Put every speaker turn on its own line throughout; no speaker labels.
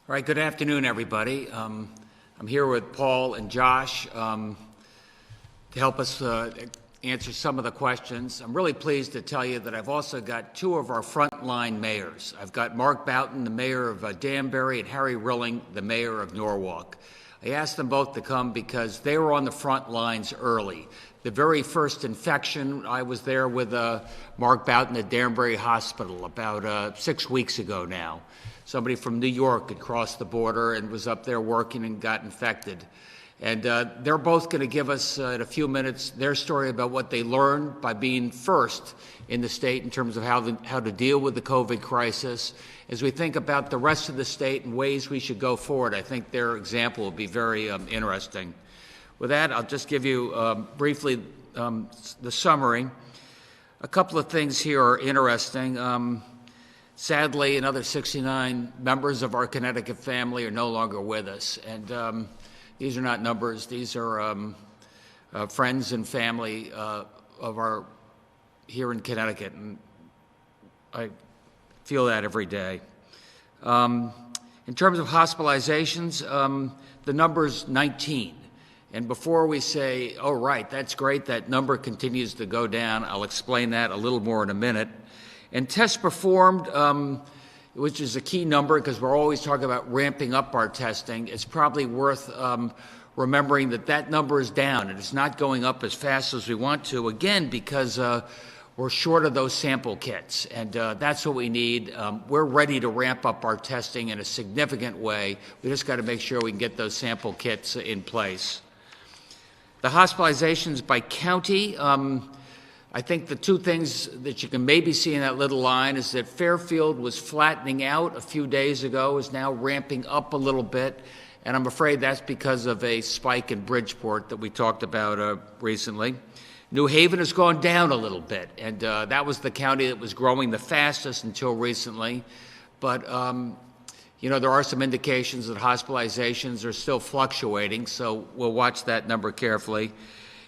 All right, good afternoon, everybody. I'm here with Paul and Josh to help us answer some of the questions. I'm really pleased to tell you that I've also got two of our frontline mayors. I've got Mark Boughton, the mayor of Danbury, and Harry Rilling, the mayor of Norwalk. I asked them both to come because they were on the front lines early. The very first infection, I was there with Mark Boughton at Danbury Hospital about 6 weeks ago now. Somebody from New York had crossed the border and was up there working and got infected. And they're both going to give us, in a few minutes, their story about what they learned by being first in the state in terms of how to deal with the COVID crisis. As we think about the rest of the state and ways we should go forward, I think their example will be very interesting. With that, I'll just give you briefly the summary. A couple of things here are interesting. Sadly, another 69 members of our Connecticut family are no longer with us. And these are not numbers. These are friends and family of our here in Connecticut. And I feel that every day. In terms of hospitalizations, the number's 19. And before we say, oh, right, that's great, that number continues to go down, I'll explain that a little more in a minute. And tests performed, which is a key number because we're always talking about ramping up our testing, it's probably worth remembering that that number is down and it's not going up as fast as we want to, again, because we're short of those sample kits. And that's what we need. We're ready to ramp up our testing in a significant way. We just got to make sure we can get those sample kits in place. The hospitalizations by county, I think the two things that you can maybe see in that little line is that Fairfield was flattening out a few days ago, is now ramping up a little bit, and I'm afraid that's because of a spike in Bridgeport that we talked about recently. New Haven has gone down a little bit, and that was the county that was growing the fastest until recently. But, you know, there are some indications that hospitalizations are still fluctuating, so we'll watch that number carefully.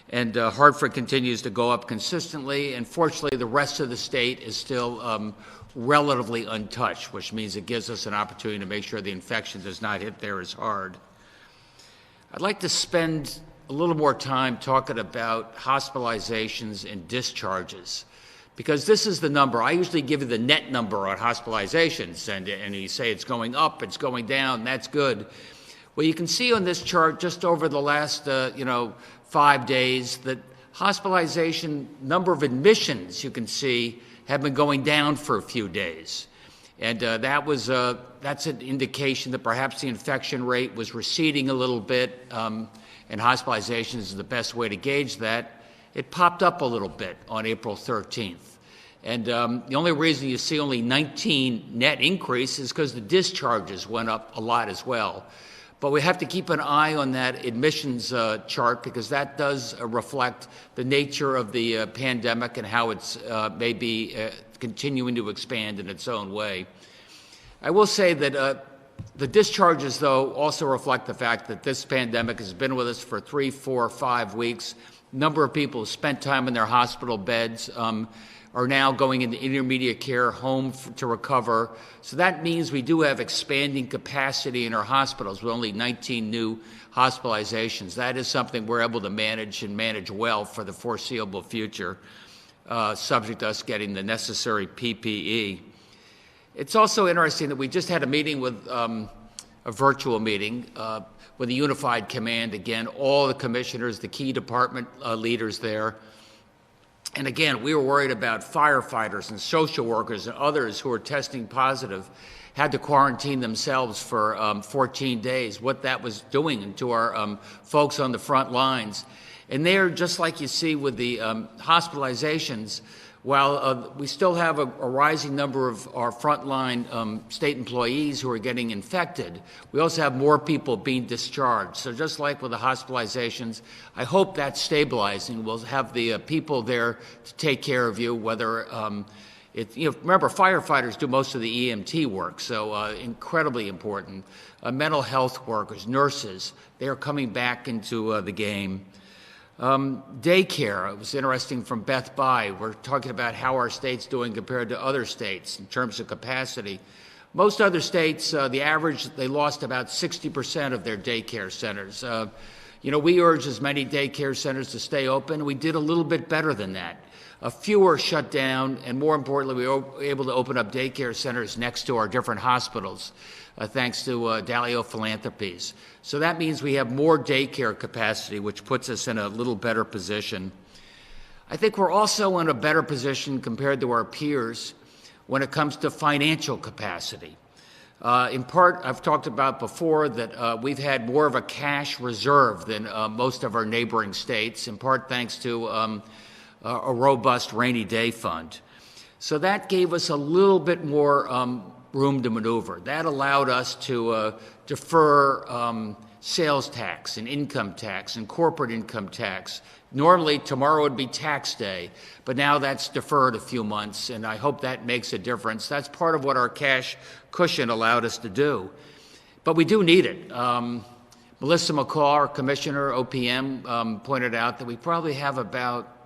And Hartford continues to go up consistently, and fortunately the rest of the state is still relatively untouched, which means it gives us an opportunity to make sure the infection does not hit there as hard. I'd like to spend a little more time talking about hospitalizations and discharges, because this is the number. I usually give you the net number on hospitalizations, and you say it's going up, it's going down, that's good. Well, you can see on this chart just over the last, 5 days, that hospitalization number of admissions, you can see, have been going down for a few days. And that's an indication that perhaps the infection rate was receding a little bit, and hospitalizations is the best way to gauge that. It popped up a little bit on April 13th. And the only reason you see only 19 net increase is because the discharges went up a lot as well. But we have to keep an eye on that admissions chart because that does reflect the nature of the pandemic and how it's maybe continuing to expand in its own way. I will say that the discharges, though, also reflect the fact that this pandemic has been with us for 3, 4, 5 weeks. Number of people who spent time in their hospital beds are now going into intermediate care, home to recover. So that means we do have expanding capacity in our hospitals with only 19 new hospitalizations. That is something we're able to manage and manage well for the foreseeable future, subject to us getting the necessary PPE. It's also interesting that we just had a meeting with a virtual meeting with a unified command, again, all the commissioners, the key department leaders there. And again, we were worried about firefighters and social workers and others who were testing positive, had to quarantine themselves for 14 days, what that was doing to our folks on the front lines. And there, just like you see with the hospitalizations, while we still have a rising number of our frontline state employees who are getting infected, we also have more people being discharged. So just like with the hospitalizations, I hope that's stabilizing. We'll have the people there to take care of you, whether remember, firefighters do most of the EMT work, so incredibly important. Mental health workers, nurses, they are coming back into the game. Daycare, it was interesting from Beth By. We're talking about how our state's doing compared to other states in terms of capacity. Most other states, the average, they lost about 60% of their daycare centers. We urged as many daycare centers to stay open. We did a little bit better than that. Fewer shut down, and more importantly, we were able to open up daycare centers next to our different hospitals, thanks to Dalio Philanthropies. So that means we have more daycare capacity, which puts us in a little better position. I think we're also in a better position compared to our peers when it comes to financial capacity. In part, I've talked about before that we've had more of a cash reserve than most of our neighboring states, in part thanks to a robust rainy day fund. So that gave us a little bit more room to maneuver. That allowed us to defer sales tax and income tax and corporate income tax. Normally, tomorrow would be tax day, but now that's deferred a few months, and I hope that makes a difference. That's part of what our cash cushion allowed us to do. But we do need it. Melissa McCall, our commissioner, OPM, pointed out that we probably have about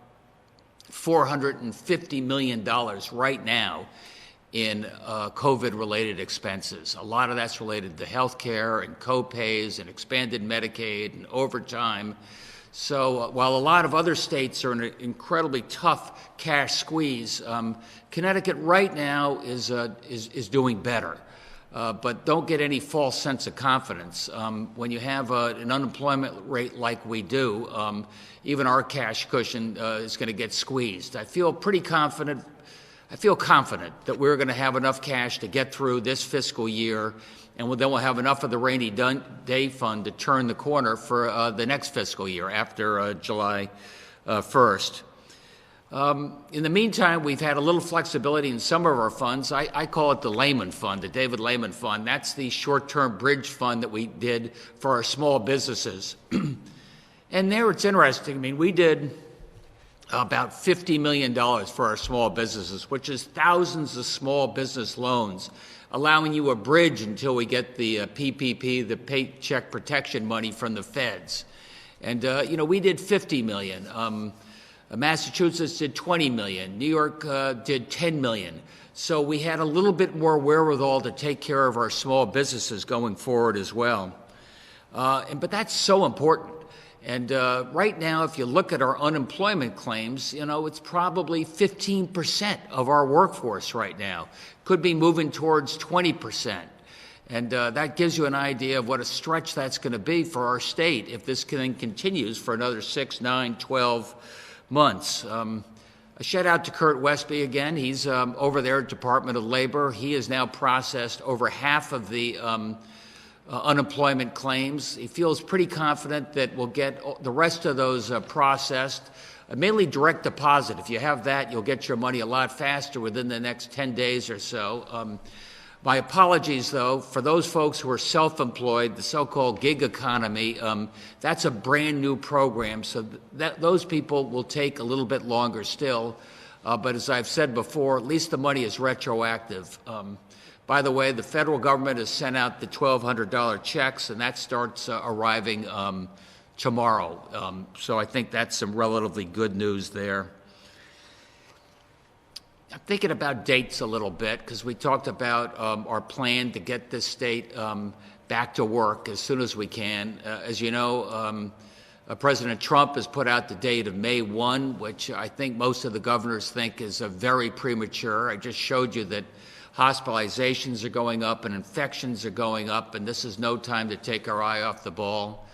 $450 million right now in COVID-related expenses. A lot of that's related to health care and co-pays and expanded Medicaid and overtime. So while a lot of other states are in an incredibly tough cash squeeze, Connecticut right now is doing better. But don't get any false sense of confidence. When you have an unemployment rate like we do, even our cash cushion is going to get squeezed. I feel confident that we're going to have enough cash to get through this fiscal year, and then we'll have enough of the rainy day fund to turn the corner for the next fiscal year after July 1st. In the meantime, we've had a little flexibility in some of our funds. I call it the Lamont Fund, the David Lamont Fund. That's the short-term bridge fund that we did for our small businesses. And there it's interesting. I mean, we did about $50 million for our small businesses, which is thousands of small business loans, allowing you a bridge until we get the PPP, the Paycheck Protection money from the feds. And, we did $50 million. Massachusetts did $20 million. New York did $10 million. So we had a little bit more wherewithal to take care of our small businesses going forward as well. But that's so important. And right now, if you look at our unemployment claims, it's probably 15% of our workforce right now. Could be moving towards 20%. And that gives you an idea of what a stretch that's going to be for our state if this thing continues for another 6, 9, 12 months. A shout out to Kurt Westby again. He's over there at Department of Labor. He has now processed over half of the unemployment claims. He feels pretty confident that we'll get the rest of those processed, mainly direct deposit. If you have that, you'll get your money a lot faster within the next 10 days or so. My apologies, though, for those folks who are self-employed, the so-called gig economy. That's a brand new program, so those people will take a little bit longer still. But as I've said before, at least the money is retroactive. By the way, the federal government has sent out the $1,200 checks, and that starts arriving tomorrow. So I think that's some relatively good news there. I'm thinking about dates a little bit because we talked about our plan to get this state back to work as soon as we can. As you know, President Trump has put out the date of May 1, which I think most of the governors think is very premature. I just showed you that hospitalizations are going up and infections are going up, and this is no time to take our eye off the ball.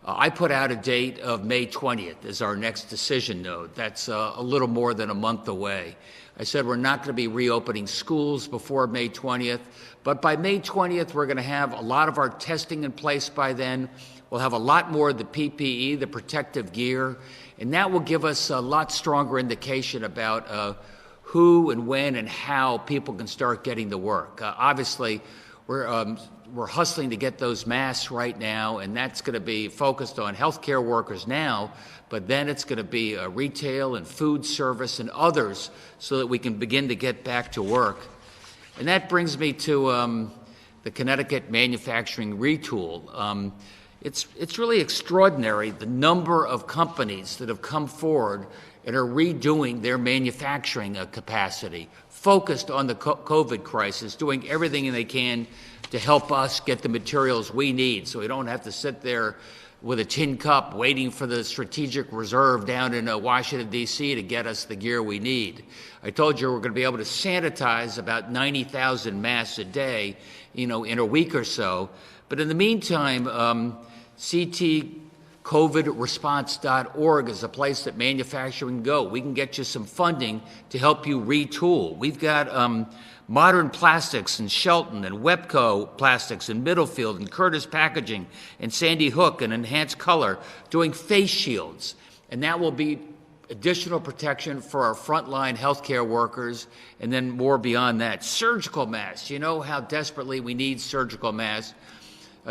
I put out a date of May 20th as our next decision node. That's a little more than a month away. I said we're not going to be reopening schools before May 20th, but by May 20th, we're going to have a lot of our testing in place by then. We'll have a lot more of the PPE, the protective gear, and that will give us a lot stronger indication about who and when and how people can start getting to work. Obviously, we're hustling to get those masks right now, and that's going to be focused on healthcare workers now, but then it's going to be retail and food service and others so that we can begin to get back to work. And that brings me to the Connecticut Manufacturing Retool. It's really extraordinary, the number of companies that have come forward and are redoing their manufacturing capacity. focused on the COVID crisis, doing everything they can to help us get the materials we need so we don't have to sit there with a tin cup waiting for the strategic reserve down in Washington, D.C. to get us the gear we need. I told you we're going to be able to sanitize about 90,000 masks a day, in a week or so. But in the meantime, CTCOVIDresponse.org is a place that manufacturing can go. We can get you some funding to help you retool. We've got Modern Plastics in Shelton and Webco Plastics in Middlefield and Curtis Packaging and Sandy Hook and Enhanced Color doing face shields. And that will be additional protection for our frontline healthcare workers and then more beyond that. Surgical masks. You know how desperately we need surgical masks.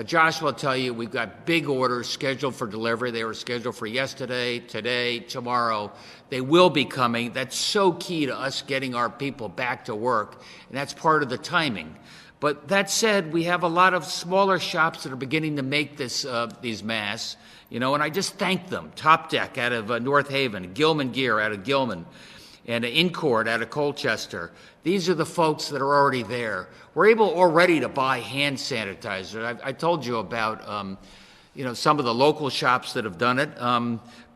Josh will tell you we've got big orders scheduled for delivery. They were scheduled for yesterday, today, tomorrow. They will be coming. That's so key to us getting our people back to work, and that's part of the timing. But that said, we have a lot of smaller shops that are beginning to make these masks, and I just thank them. Top Deck out of North Haven, Gilman Gear out of Gilman, and Incord out of Colchester. These are the folks that are already there. We're able already to buy hand sanitizer. I told you about, some of the local shops that have done it.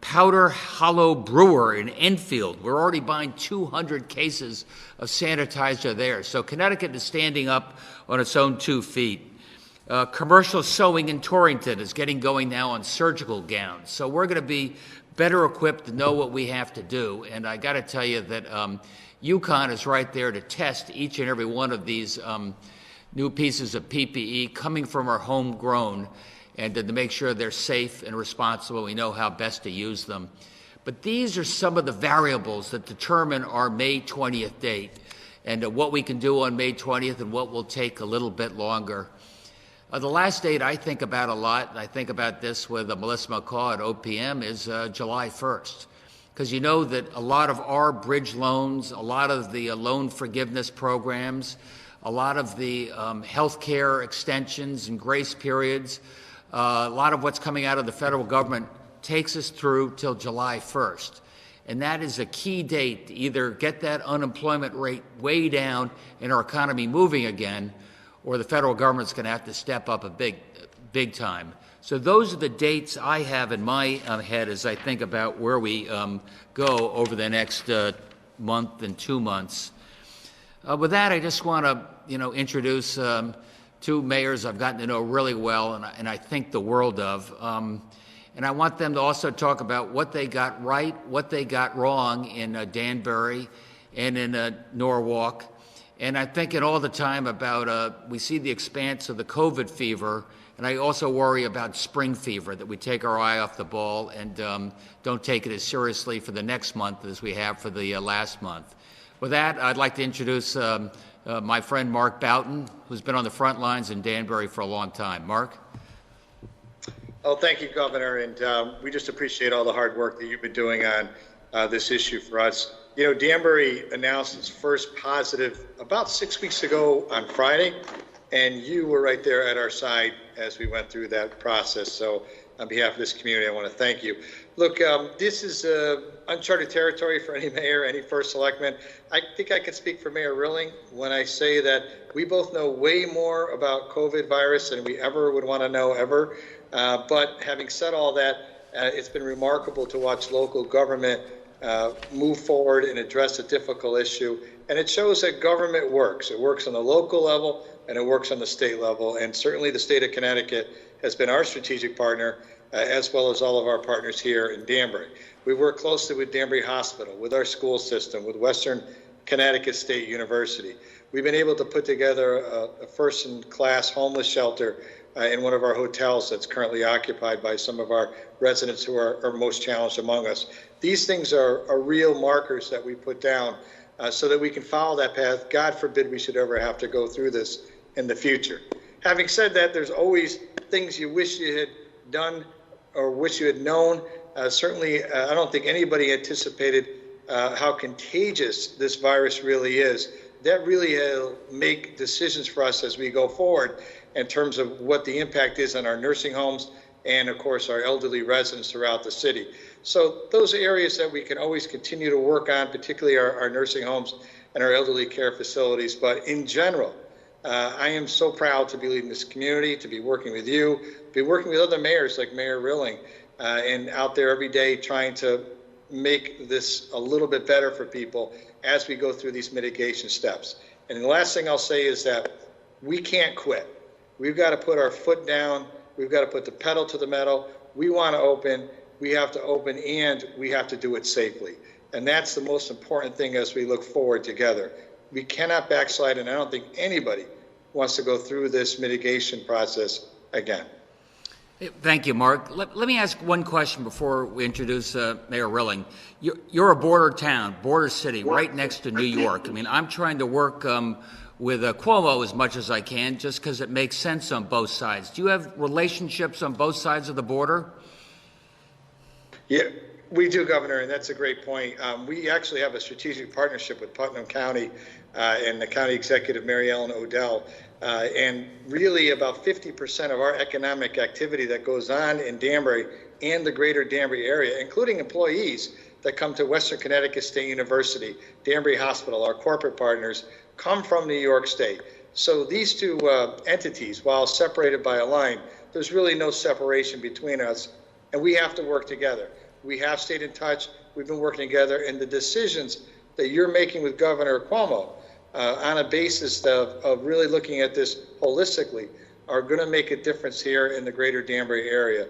Powder Hollow Brewer in Enfield. We're already buying 200 cases of sanitizer there. So Connecticut is standing up on its own 2 feet. Commercial Sewing in Torrington is getting going now on surgical gowns. So we're going to be better equipped to know what we have to do. And I got to tell you that UConn is right there to test each and every one of these new pieces of PPE coming from our homegrown, and to make sure they're safe and responsible. We know how best to use them. But these are some of the variables that determine our May 20th date and what we can do on May 20th and what will take a little bit longer. The last date I think about a lot, and I think about this with Melissa McCaw at OPM, is July 1st. Because you know that a lot of our bridge loans, a lot of the loan forgiveness programs, a lot of the health care extensions and grace periods, a lot of what's coming out of the federal government takes us through till July 1st. And that is a key date to either get that unemployment rate way down and our economy moving again, or the federal government's going to have to step up a big time. So those are the dates I have in my head as I think about where we go over the next month and 2 months. With that, I just want to, introduce 2 mayors I've gotten to know really well and I think the world of. And I want them to also talk about what they got right, what they got wrong in Danbury and in Norwalk. And I'm thinking all the time about, we see the expanse of the COVID fever, and I also worry about spring fever, that we take our eye off the ball and don't take it as seriously for the next month as we have for the last month. With that, I'd like to introduce my friend Mark Boughton, who's been on the front lines in Danbury for a long time. Mark?
Oh, thank you, Governor, and we just appreciate all the hard work that you've been doing on this issue for us. Danbury announced its first positive about 6 weeks ago on Friday, and you were right there at our side as we went through that process. So on behalf of this community, I want to thank you. Look, this is uncharted territory for any mayor, any first selectman. I think I can speak for Mayor Rilling when I say that we both know way more about COVID virus than we ever would want to know ever. But having said all that, it's been remarkable to watch local government move forward and address a difficult issue. And it shows that government works. It works on the local level and it works on the state level. And certainly the state of Connecticut has been our strategic partner, as well as all of our partners here in Danbury. We work closely with Danbury Hospital, with our school system, with Western Connecticut State University. We've been able to put together a first-in-class homeless shelter in one of our hotels that's currently occupied by some of our residents who are most challenged among us. These things are real markers that we put down so that we can follow that path. God forbid we should ever have to go through this in the future. Having said that, there's always things you wish you had done or wish you had known. Certainly, I don't think anybody anticipated how contagious this virus really is. That really will make decisions for us as we go forward in terms of what the impact is on our nursing homes and, of course, our elderly residents throughout the city. So those are areas that we can always continue to work on, particularly our nursing homes. and our elderly care facilities. But in general, I am so proud to be leading this community, to be working with you, be working with other mayors like Mayor Rilling, and out there every day trying to make this a little bit better for people as we go through these mitigation steps. And the last thing I'll say is that we can't quit. We've got to put our foot down. We've got to put the pedal to the metal. We want to open. We have to open, and we have to do it safely. And that's the most important thing as we look forward together. We cannot backslide, and I don't think anybody wants to go through this mitigation process again.
Thank you, Mark. Let me ask one question before we introduce Mayor Rilling. You're a border town, border city, right next to New York. I mean, I'm trying to work with Cuomo as much as I can, just because it makes sense on both sides. Do you have relationships on both sides of the border?
Yeah, we do, Governor, and that's a great point. We actually have a strategic partnership with Putnam County and the county executive, Mary Ellen Odell. And really about 50% of our economic activity that goes on in Danbury and the greater Danbury area, including employees that come to Western Connecticut State University, Danbury Hospital, our corporate partners, come from New York State. So these two entities, while separated by a line, there's really no separation between us, and we have to work together. We have stayed in touch. We've been working together, and the decisions that you're making with Governor Cuomo on a basis of really looking at this holistically are going to make a difference here in the greater Danbury area.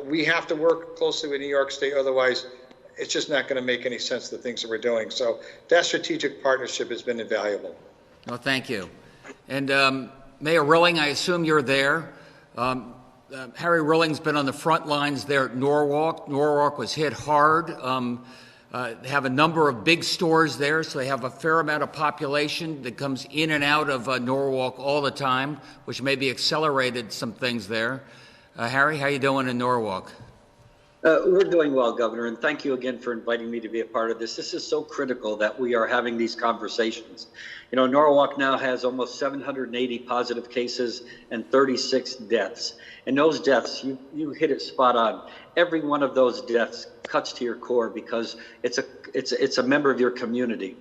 We have to work closely with New York State, otherwise it's just not going to make any sense, the things that we're doing. So that strategic partnership has been invaluable.
Well, thank you. And Mayor Rilling, I assume you're there. Harry Rilling's been on the front lines there at Norwalk. Norwalk was hit hard. They have a number of big stores there, so they have a fair amount of population that comes in and out of Norwalk all the time, which maybe accelerated some things there. Harry, how you doing in Norwalk?
We're doing well, Governor, and thank you again for inviting me to be a part of this. This is so critical that we are having these conversations. You know, Norwalk now has almost 780 positive cases and 36 deaths. And those deaths, you hit it spot on. Every one of those deaths cuts to your core because it's a member of your community.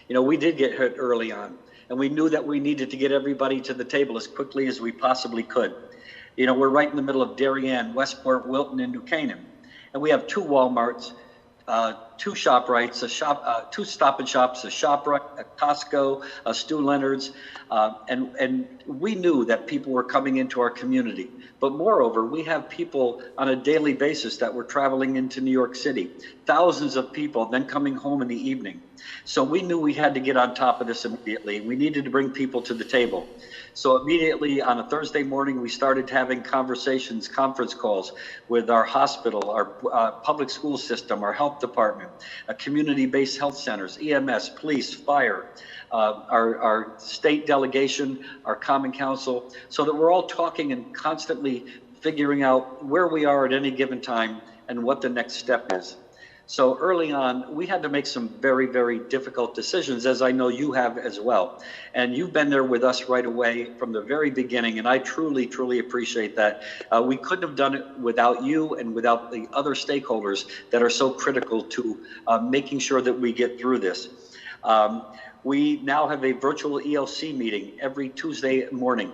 You know, we did get hit early on, and we knew that we needed to get everybody to the table as quickly as we possibly could. You know, we're right in the middle of Darien, Westport, Wilton, and New Canaan. And we have two Walmarts, two ShopRites, two Stop and Shops, a ShopRite, a Costco, a Stu Leonard's, and we knew that people were coming into our community. But moreover, we have people on a daily basis that were traveling into New York City, thousands of people then coming home in the evening. So we knew we had to get on top of this immediately. We needed to bring people to the table. So immediately on a Thursday morning, we started having conversations, conference calls with our hospital, our public school system, our health department, community-based health centers, EMS, police, fire, our state delegation, our common council, so that we're all talking and constantly figuring out where we are at any given time and what the next step is. So early on, we had to make some very, very difficult decisions, as I know you have as well. And you've been there with us right away from the very beginning, and I truly, truly appreciate that. We couldn't have done it without you and without the other stakeholders that are so critical to making sure that we get through this. We now have a virtual ELC meeting every Tuesday morning,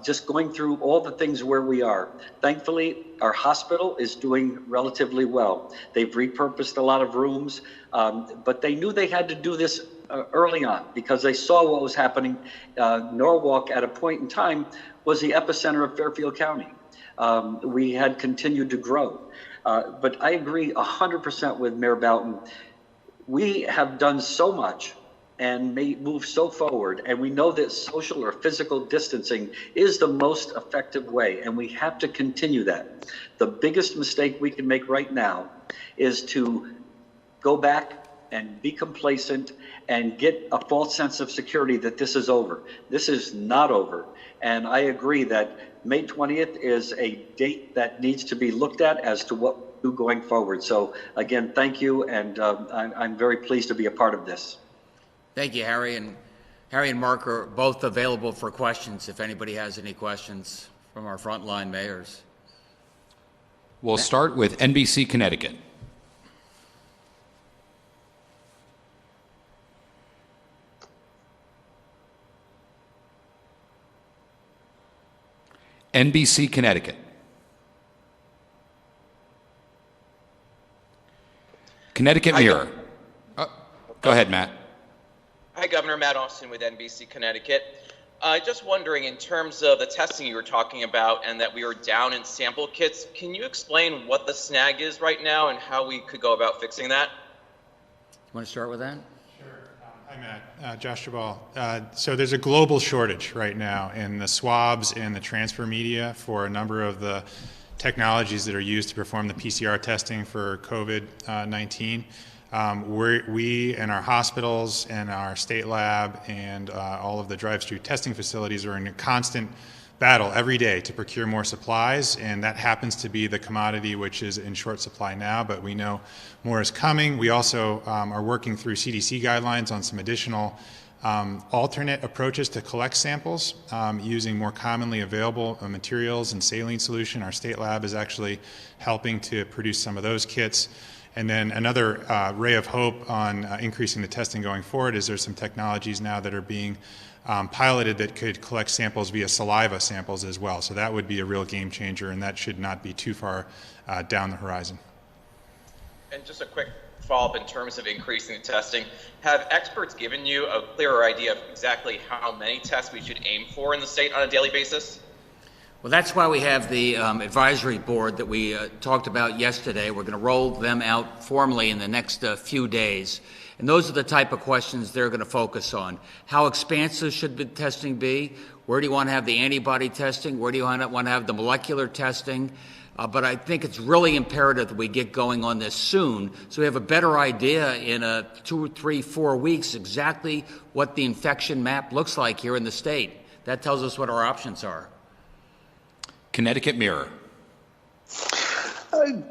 just going through all the things where we are. Thankfully, our hospital is doing relatively well. They've repurposed a lot of rooms, but they knew they had to do this early on because they saw what was happening. Norwalk, at a point in time, was the epicenter of Fairfield County. We had continued to grow. But I agree 100% with Mayor Boughton. We have done so much and may move so forward, and we know that social or physical distancing is the most effective way, and we have to continue that. The biggest mistake we can make right now is to go back and be complacent and get a false sense of security that this is over. This is not over, and I agree that May 20th is a date that needs to be looked at as to what we do going forward. So again, thank you, and I'm very pleased to be a part of this.
Thank you, Harry. And Harry and Mark are both available for questions if anybody has any questions from our frontline mayors.
We'll start with NBC Connecticut. NBC Connecticut. Connecticut Mirror. Go ahead, Matt.
Hi, Governor. Matt Austin with NBC Connecticut. Just wondering, in terms of the testing you were talking about and that we were down in sample kits, can you explain what the snag is right now and how we could go about fixing that?
You want to start with that?
Hi, Matt. Josh Jabal. So there's a global shortage right now in the swabs and the transfer media for a number of the technologies that are used to perform the PCR testing for COVID-19. We and our hospitals and our state lab and all of the drive-through testing facilities are in a constant battle every day to procure more supplies, and that happens to be the commodity which is in short supply now, but we know more is coming. We also are working through CDC guidelines on some additional alternate approaches to collect samples using more commonly available materials and saline solution. Our state lab is actually helping to produce some of those kits. And then another ray of hope on increasing the testing going forward is there's some technologies now that are being piloted that could collect samples via saliva samples as well. So that would be a real game changer, and that should not be too far down the horizon.
And just a quick follow-up in terms of increasing the testing. Have experts given you a clearer idea of exactly how many tests we should aim for in the state on a daily basis?
Well, that's why we have the advisory board that we talked about yesterday. We're going to roll them out formally in the next few days. And those are the type of questions they're going to focus on. How expansive should the testing be? Where do you want to have the antibody testing? Where do you want to have the molecular testing? But I think it's really imperative that we get going on this soon so we have a better idea in 2, 3, 4 weeks exactly what the infection map looks like here in the state. That tells us what our options are.
Connecticut Mirror.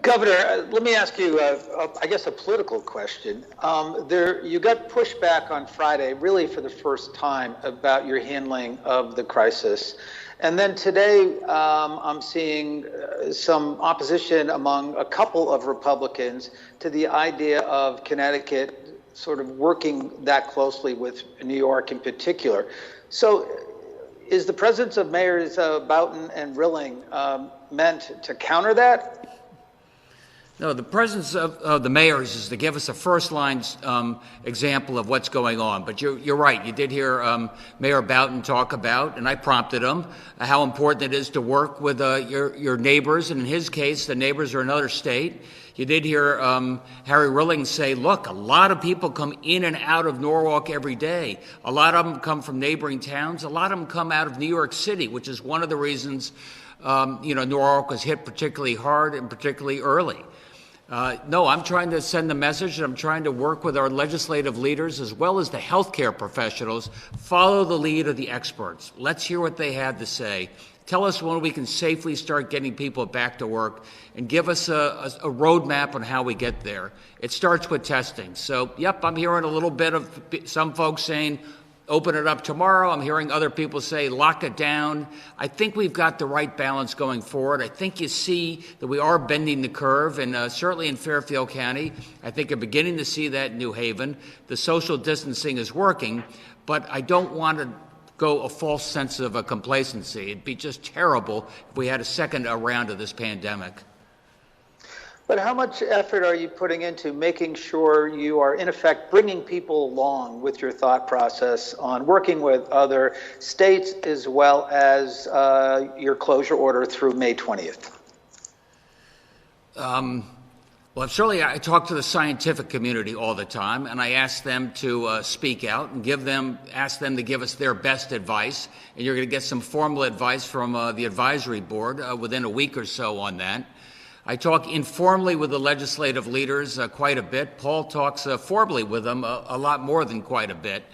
Governor, let me ask you, I guess, a political question. You got pushback on Friday, really for the first time, about your handling of the crisis. And then today, I'm seeing some opposition among a couple of Republicans to the idea of Connecticut sort of working that closely with New York in particular. So is the presence of Mayors Boughton and Rilling meant to counter that?
No, the presence of the mayors is to give us a first-line example of what's going on. But you're right. You did hear Mayor Boughton talk about, and I prompted him, how important it is to work with your neighbors. And in his case, the neighbors are another state. You did hear Harry Rilling say, look, a lot of people come in and out of Norwalk every day. A lot of them come from neighboring towns. A lot of them come out of New York City, which is one of the reasons Norwalk was hit particularly hard and particularly early. No, I'm trying to send the message, and I'm trying to work with our legislative leaders as well as the healthcare professionals. Follow the lead of the experts. Let's hear what they have to say. Tell us when we can safely start getting people back to work, and give us a roadmap on how we get there. It starts with testing. So, yep, I'm hearing a little bit of some folks saying, open it up tomorrow. I'm hearing other people say, lock it down. I think we've got the right balance going forward. I think you see that we are bending the curve, and certainly in Fairfield County. I think you're beginning to see that in New Haven. The social distancing is working, but I don't want to go a false sense of complacency. It'd be just terrible if we had a second round of this pandemic.
But how much effort are you putting into making sure you are, in effect, bringing people along with your thought process on working with other states as well as your closure order through May 20th?
Well, certainly I talk to the scientific community all the time, and I ask them to speak out and ask them to give us their best advice. And you're going to get some formal advice from the advisory board within a week or so on that. I talk informally with the legislative leaders quite a bit. Paul talks formally with them a lot more than quite a bit,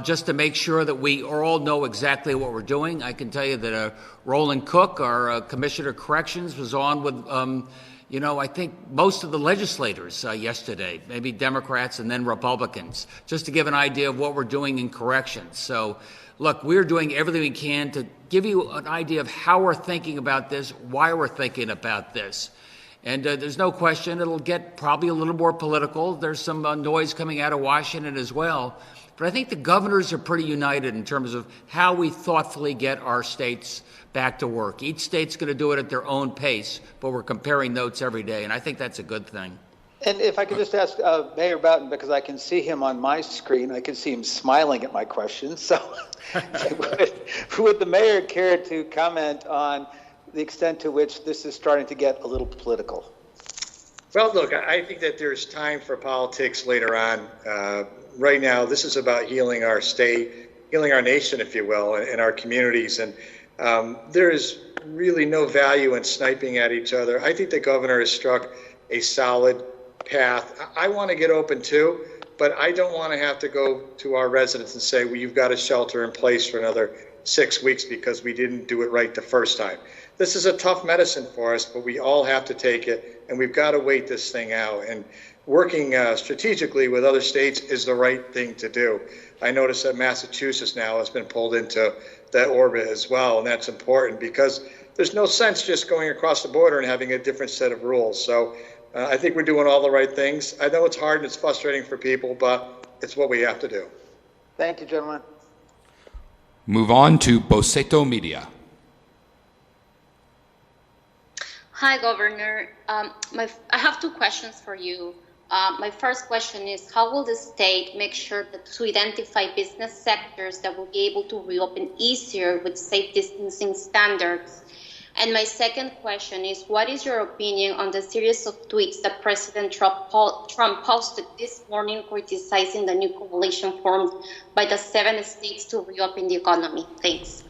just to make sure that we all know exactly what we're doing. I can tell you that Roland Cook, our Commissioner of Corrections, was on with, I think most of the legislators yesterday, maybe Democrats and then Republicans, just to give an idea of what we're doing in corrections. So, look, we're doing everything we can to give you an idea of how we're thinking about this, why we're thinking about this. And there's no question it'll get probably a little more political. There's some noise coming out of Washington as well. But I think the governors are pretty united in terms of how we thoughtfully get our states back to work. Each state's going to do it at their own pace, but we're comparing notes every day, and I think that's a good thing.
And if I could just ask Mayor Boughton, because I can see him on my screen, I can see him smiling at my questions. So would the mayor care to comment on the extent to which this is starting to get a little political?
Well, look, I think that there's time for politics later on. Right now, this is about healing our state, healing our nation, if you will, and our communities. And there is really no value in sniping at each other. I think the governor has struck a solid path. I want to get open too, but I don't want to have to go to our residents and say, well, you've got to shelter in place for another 6 weeks because we didn't do it right the first time. This is a tough medicine for us, but we all have to take it, and we've got to wait this thing out. And working strategically with other states is the right thing to do. I notice that Massachusetts now has been pulled into that orbit as well, and that's important because there's no sense just going across the border and having a different set of rules. So I think we're doing all the right things. I know it's hard and it's frustrating for people, but it's what we have to do.
Thank you, gentlemen.
Move on to Boceto Media.
Hi, Governor. I have two questions for you. My first question is, how will the state make sure to identify business sectors that will be able to reopen easier with safe distancing standards? And my second question is, what is your opinion on the series of tweets that President Trump posted this morning criticizing the new coalition formed by the 7 states to reopen the economy? Thanks.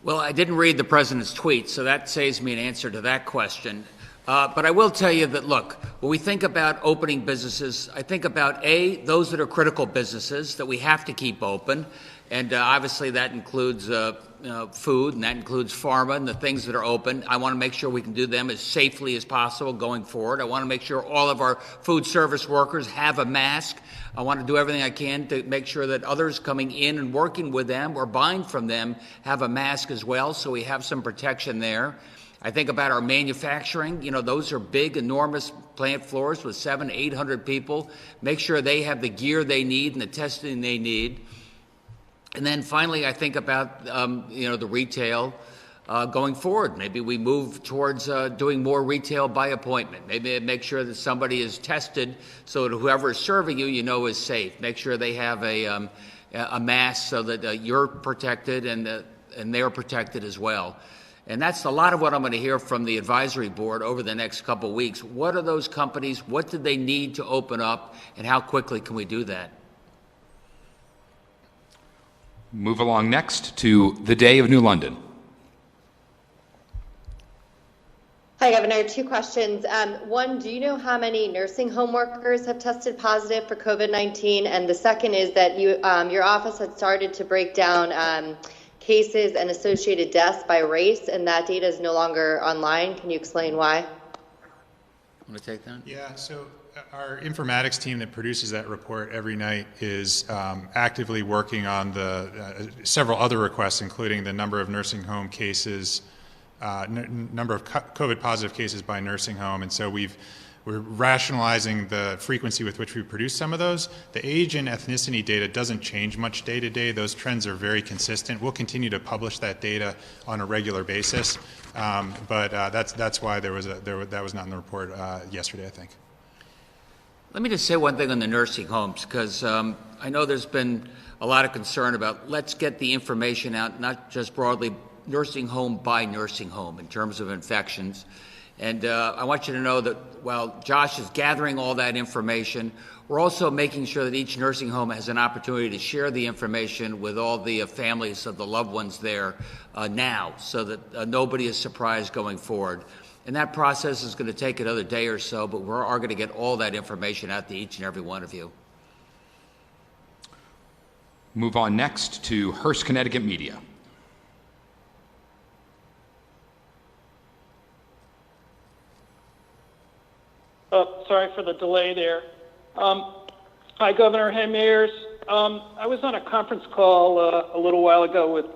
Well, I didn't read the president's tweet, so that saves me an answer to that question. But I will tell you that, look, when we think about opening businesses, I think about, A, those that are critical businesses that we have to keep open. And obviously that includes food, and that includes pharma and the things that are open. I want to make sure we can do them as safely as possible going forward. I want to make sure all of our food service workers have a mask. I want to do everything I can to make sure that others coming in and working with them or buying from them have a mask as well, so we have some protection there. I think about our manufacturing. You know, those are big, enormous plant floors with 700, 800 people. Make sure they have the gear they need and the testing they need. And then finally, I think about, the retail going forward. Maybe we move towards doing more retail by appointment. Maybe make sure that somebody is tested so that whoever is serving you, is safe. Make sure they have a mask so that you're protected and they're protected as well. And that's a lot of what I'm going to hear from the advisory board over the next couple of weeks. What are those companies? What do they need to open up? And how quickly can we do that?
Move along next to the Day of New London.
Hi, Governor. 2 questions. One, do you know how many nursing home workers have tested positive for COVID-19? And the second is that your office had started to break down cases and associated deaths by race, and that data is no longer online. Can you explain why?
Want to take that?
Yeah, so our informatics team that produces that report every night is actively working on the several other requests, including the number of nursing home cases, number of COVID positive cases by nursing home. And so we're rationalizing the frequency with which we produce some of those. The age and ethnicity data doesn't change much day to day. Those trends are very consistent. We'll continue to publish that data on a regular basis, but that's why that was not in the report yesterday, I think.
Let me just say one thing on the nursing homes, because I know there's been a lot of concern about let's get the information out, not just broadly nursing home by nursing home in terms of infections. And I want you to know that while Josh is gathering all that information, we're also making sure that each nursing home has an opportunity to share the information with all the families of the loved ones there now, so that nobody is surprised going forward. And that process is going to take another day or so, but we are going to get all that information out to each and every one of you.
Move on next to Hearst, Connecticut Media.
Sorry for the delay there. Hi, Governor. Hey, Mayors. I was on a conference call a little while ago with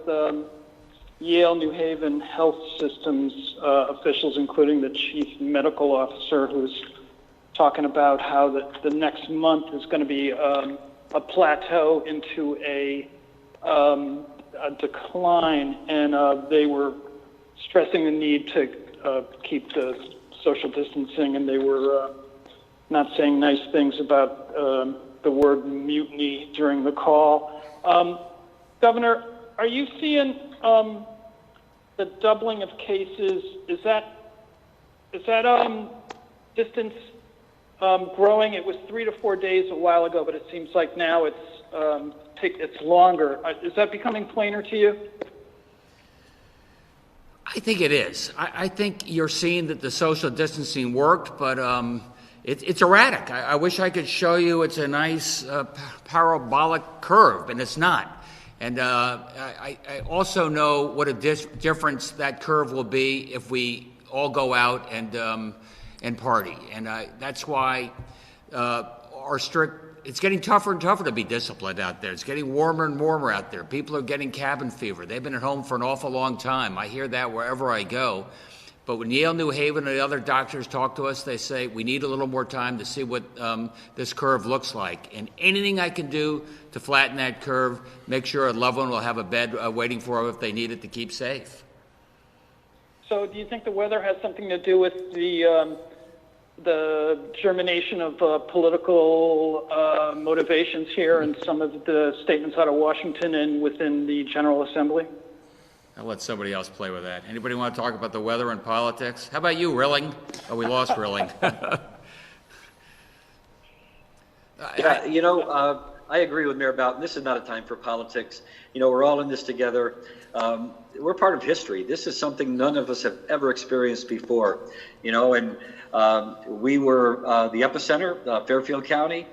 Yale New Haven Health Systems officials, including the chief medical officer, who's talking about how the next month is going to be plateau into a decline, and they were stressing the need to keep the social distancing, and they were not saying nice things about the word mutiny during the call. Governor, are you seeing the doubling of cases? Is that distance growing? It was 3 to 4 days a while ago, but it seems like now it's longer. Is that becoming plainer to you?
I think it is. I think you're seeing that the social distancing worked, but it's erratic. I wish I could show you it's a nice parabolic curve, and it's not. And I also know what a difference that curve will be if we all go out and party. And that's why it's getting tougher and tougher to be disciplined out there. It's getting warmer and warmer out there. People are getting cabin fever. They've been at home for an awful long time. I hear that wherever I go. But when Yale, New Haven, and the other doctors talk to us, they say we need a little more time to see what this curve looks like. And anything I can do to flatten that curve, make sure a loved one will have a bed waiting for them if they need it to keep safe.
So do you think the weather has something to do with the germination of political motivations here and some of the statements out of Washington and within the General Assembly?
I'll let somebody else play with that. Anybody want to talk about the weather and politics? How about you, Rilling? Oh, we lost Rilling.
Yeah, I agree with Mayor Boughton. This is not a time for politics. We're all in this together. We're part of history. This is something none of us have ever experienced before, and we were the epicenter, Fairfield County.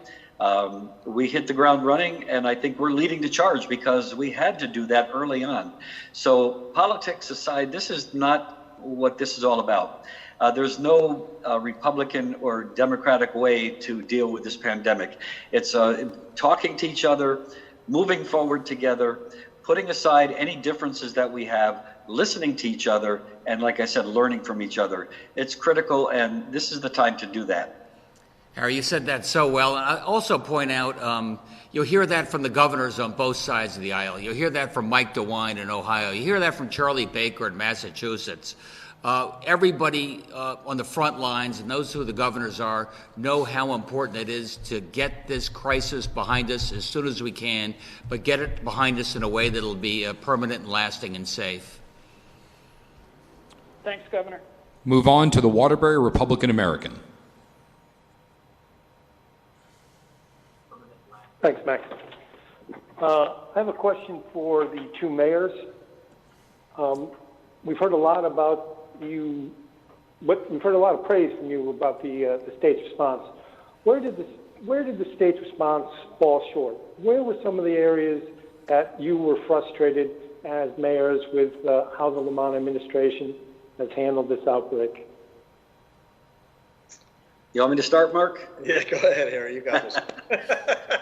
We hit the ground running, and I think we're leading the charge because we had to do that early on. So politics aside, this is not what this is all about. There's no Republican or Democratic way to deal with this pandemic. It's talking to each other, moving forward together, putting aside any differences that we have, listening to each other, and like I said, learning from each other. It's critical, and this is the time to do that.
Harry, you said that so well. And I also point out, you'll hear that from the governors on both sides of the aisle. You'll hear that from Mike DeWine in Ohio. You hear that from Charlie Baker in Massachusetts. Everybody on the front lines, and those who the governors are, know how important it is to get this crisis behind us as soon as we can, but get it behind us in a way that will be permanent and lasting and safe.
Thanks, Governor.
Move on to the Waterbury Republican American.
Thanks, Max. I have a question for the two mayors. We've heard a lot about you. We've heard a lot of praise from you about the state's response. Where did the state's response fall short? Where were some of the areas that you were frustrated as mayors with how the Lamont administration has handled this outbreak?
You want me to start, Mark?
Yeah, go ahead, Harry. You got this.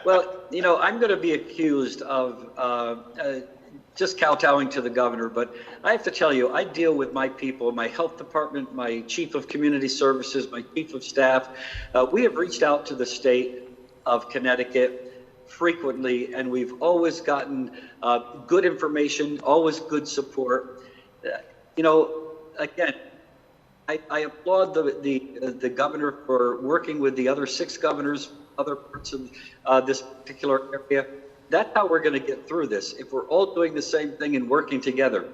Well, I'm going to be accused of just kowtowing to the governor, but I have to tell you, I deal with my people, my health department, my chief of community services, my chief of staff. We have reached out to the state of Connecticut frequently, and we've always gotten good information, always good support. Again, I applaud the governor for working with the other 6 governors, other parts of this particular area. That's how we're going to get through this, if we're all doing the same thing and working together.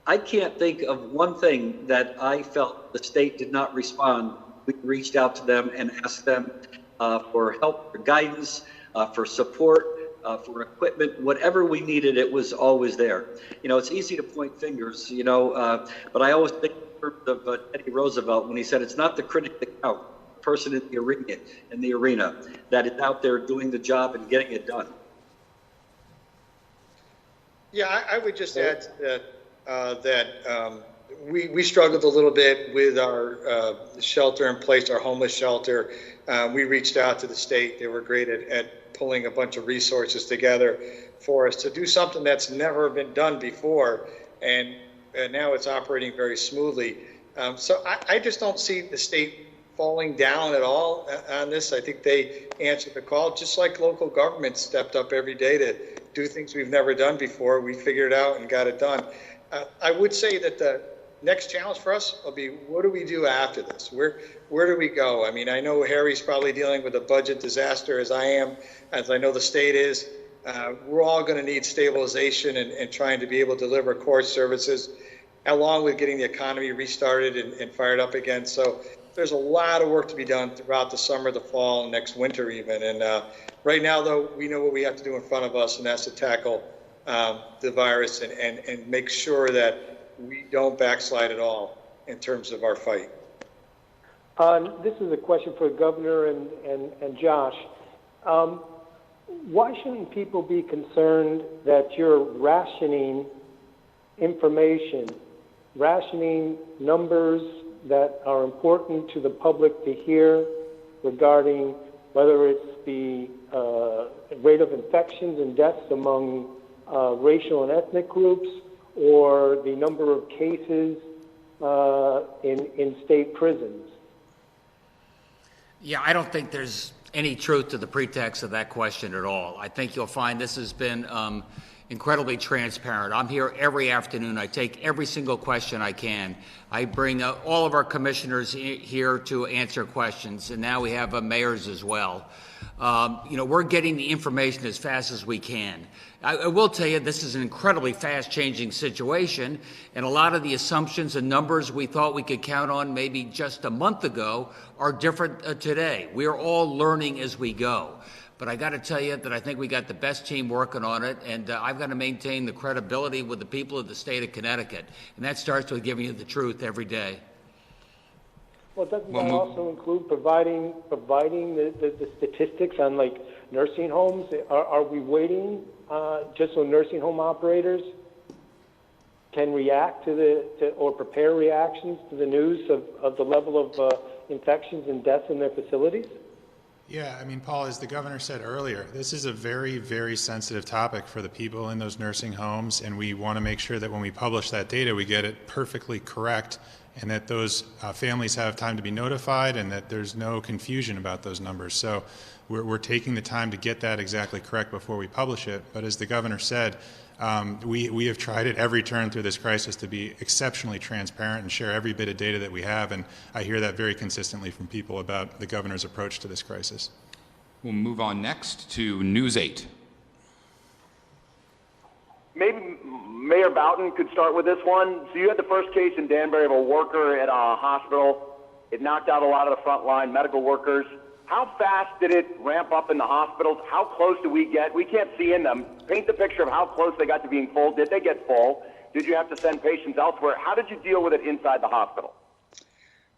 I can't think of one thing that I felt the state did not respond. We reached out to them and asked them for help, for guidance, for support, for equipment, whatever we needed, it was always there. It's easy to point fingers, but I always think of Teddy Roosevelt when he said it's not the critic that counts, the person in the arena that is out there doing the job and getting it done.
Yeah, I would just add to that we struggled a little bit with our shelter in place, our homeless shelter. We reached out to the state. They were great at pulling a bunch of resources together for us to do something that's never been done before, and now it's operating very smoothly. So I just don't see the state falling down at all on this. I think they answered the call, just like local government stepped up every day to do things we've never done before. We figured it out and got it done. I would say that the next challenge for us will be, what do we do after this? Where do we go? I mean, I know Harry's probably dealing with a budget disaster, as I am, as I know the state is. We're all going to need stabilization and trying to be able to deliver core services, along with getting the economy restarted and fired up again. So there's a lot of work to be done throughout the summer, the fall, and next winter even. And right now, though, we know what we have to do in front of us, and that's to tackle the virus and make sure that we don't backslide at all in terms of our fight.
This is a question for the governor and Josh. Why shouldn't people be concerned that you're rationing information, rationing numbers that are important to the public to hear regarding whether it's the rate of infections and deaths among racial and ethnic groups, or the number of cases in state prisons?
Yeah, I don't think there's any truth to the pretext of that question at all. I think you'll find this has been incredibly transparent. I'm here every afternoon. I take every single question I can. I bring all of our commissioners here to answer questions, and now we have mayors as well. We're getting the information as fast as we can. I will tell you, this is an incredibly fast-changing situation, and a lot of the assumptions and numbers we thought we could count on maybe just a month ago are different today. We are all learning as we go. But I got to tell you that I think we got the best team working on it, and I've got to maintain the credibility with the people of the state of Connecticut, and that starts with giving you the truth every day.
Well, doesn't that also include providing the statistics on, like, nursing homes? Are we waiting just so nursing home operators can react or prepare reactions to the news of the level of infections and deaths in their facilities?
Yeah, I mean, Paul, as the governor said earlier, this is a very, very sensitive topic for the people in those nursing homes, and we want to make sure that when we publish that data, we get it perfectly correct, and that those families have time to be notified, and that there's no confusion about those numbers. So we're taking the time to get that exactly correct before we publish it. But as the governor said, we have tried at every turn through this crisis to be exceptionally transparent and share every bit of data that we have, and I hear that very consistently from people about the governor's approach to this crisis.
We'll move on next to News 8.
Maybe Mayor Boughton could start with this one. So you had the first case in Danbury of a worker at a hospital. It knocked out a lot of the frontline medical workers. How fast did it ramp up in the hospitals? How close do we get? We can't see in them. Paint the picture of how close they got to being full. Did they get full? Did you have to send patients elsewhere? How did you deal with it inside the hospital?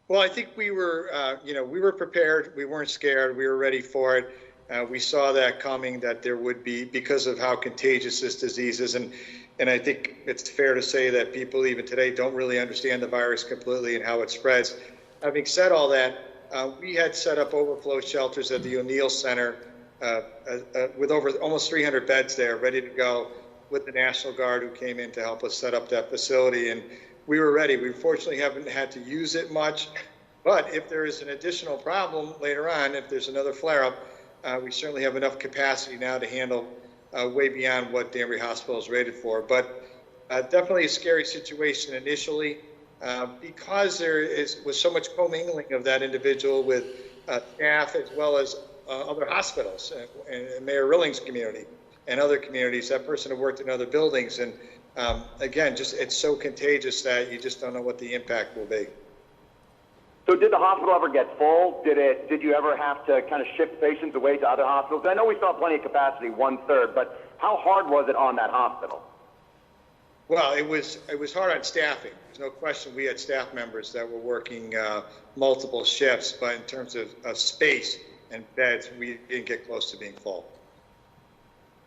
Well, I think we were prepared. We weren't scared. We were ready for it. We saw that coming, that there would be, because of how contagious this disease is. And I think it's fair to say that people even today don't really understand the virus completely and how it spreads. Having said all that, we had set up overflow shelters at the O'Neill Center with over almost 300 beds there, ready to go, with the National Guard who came in to help us set up that facility. And we were ready. We fortunately haven't had to use it much, but if there is an additional problem later on, if there's another flare-up, we certainly have enough capacity now to handle way beyond what Danbury Hospital is rated for. But definitely a scary situation initially. Because there was so much commingling of that individual with staff as well as other hospitals and Mayor Rilling's community and other communities. That person had worked in other buildings, and again, just it's so contagious that you just don't know what the impact will be.
So did the hospital ever get full? Did you ever have to kind of shift patients away to other hospitals? I know we still have plenty of capacity, 1/3, but how hard was it on that hospital?
Well, it was hard on staffing. There's no question we had staff members that were working multiple shifts, but in terms of space and beds, we didn't get close to being full.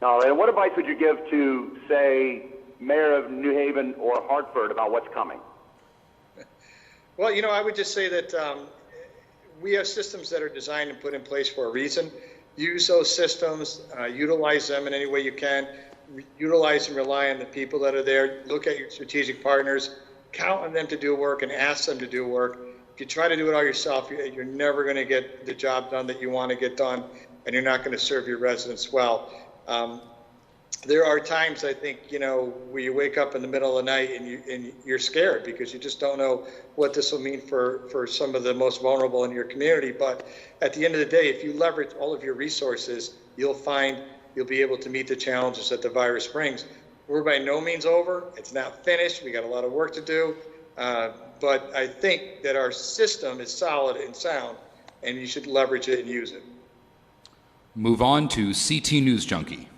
All right, and what advice would you give to, say, Mayor of New Haven or Hartford about what's coming?
Well, I would just say that we have systems that are designed and put in place for a reason. Use those systems, utilize them in any way you can. Utilize and rely on the people that are there. Look at your strategic partners, count on them to do work and ask them to do work. If you try to do it all yourself, you're never going to get the job done that you want to get done, and you're not going to serve your residents well. There are times, I think, where you wake up in the middle of the night and you're scared because you just don't know what this will mean for some of the most vulnerable in your community. But at the end of the day, if you leverage all of your resources, you'll find you'll be able to meet the challenges that the virus brings. We're by no means over. It's not finished. We got a lot of work to do. But I think that our system is solid and sound, and you should leverage it and use it.
Move on to CT News Junkie.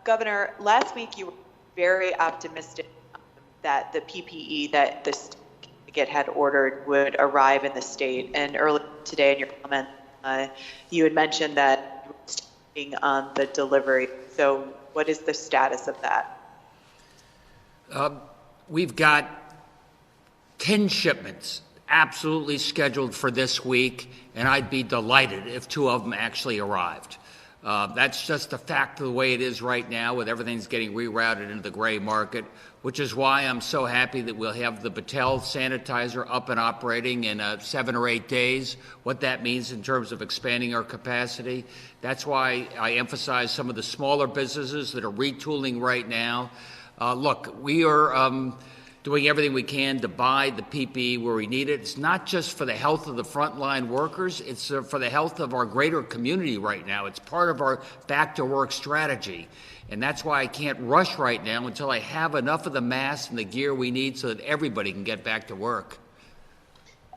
Governor, last week you were very optimistic that the PPE that the state had ordered would arrive in the state. And earlier today in your comment, you had mentioned that you were staying on the delivery. So what is the status of that?
We've got 10 shipments absolutely scheduled for this week, and I'd be delighted if 2 of them actually arrived. That's just the fact of the way it is right now, with everything's getting rerouted into the gray market, which is why I'm so happy that we'll have the Battelle sanitizer up and operating in 7 or 8 days. What that means in terms of expanding our capacity. That's why I emphasize some of the smaller businesses that are retooling right now. Look, we are doing everything we can to buy the PPE where we need it. It's not just for the health of the frontline workers, it's for the health of our greater community right now. It's part of our back-to-work strategy. And that's why I can't rush right now until I have enough of the masks and the gear we need so that everybody can get back to work.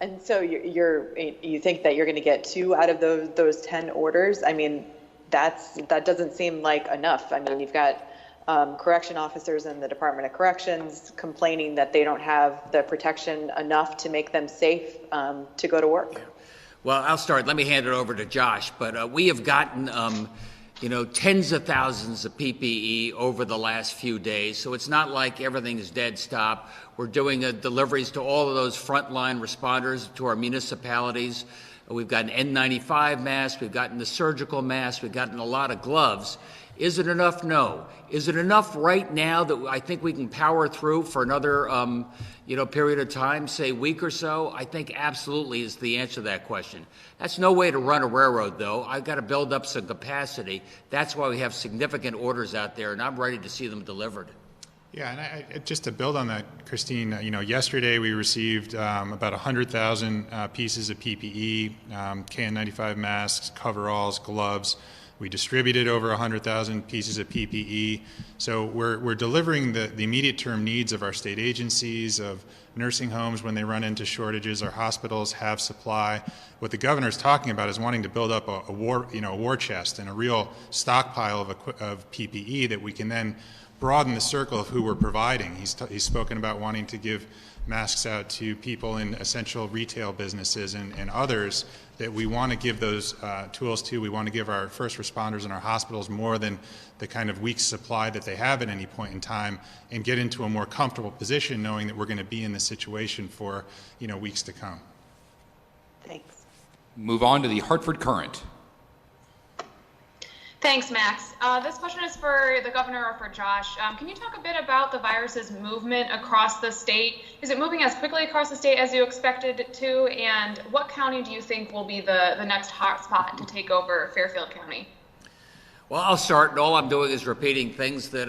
And so you think that you're going to get 2 out of those 10 orders? I mean, that doesn't seem like enough. I mean, you've got correction officers in the Department of Corrections complaining that they don't have the protection enough to make them safe to go to work.
Well, I'll start. Let me hand it over to Josh. But we have gotten, tens of thousands of PPE over the last few days. So it's not like everything is dead stop. We're doing deliveries to all of those frontline responders, to our municipalities. We've gotten N95 masks. We've gotten the surgical masks. We've gotten a lot of gloves. Is it enough? No. Is it enough right now that I think we can power through for another, period of time, say a week or so? I think absolutely is the answer to that question. That's no way to run a railroad, though. I've got to build up some capacity. That's why we have significant orders out there, and I'm ready to see them delivered.
Yeah, and just to build on that, Christine, yesterday we received about 100,000 pieces of PPE, KN95 masks, coveralls, gloves. We distributed over 100,000 pieces of PPE. So we're delivering the immediate term needs of our state agencies, of nursing homes when they run into shortages. Our hospitals have supply. What the governor's talking about is wanting to build up a war chest and a real stockpile of PPE that we can then broaden the circle of who we're providing. He's spoken about wanting to give masks out to people in essential retail businesses and others that we want to give those tools to. We want to give our first responders and our hospitals more than the kind of week's supply that they have at any point in time, and get into a more comfortable position knowing that we're going to be in this situation for weeks to come.
Thanks.
Move on to the Hartford Current.
Thanks, Max. This question is for the governor or for Josh. Can you talk a bit about the virus's movement across the state? Is it moving as quickly across the state as you expected it to? And what county do you think will be the next hotspot to take over Fairfield County?
Well, I'll start, and all I'm doing is repeating things that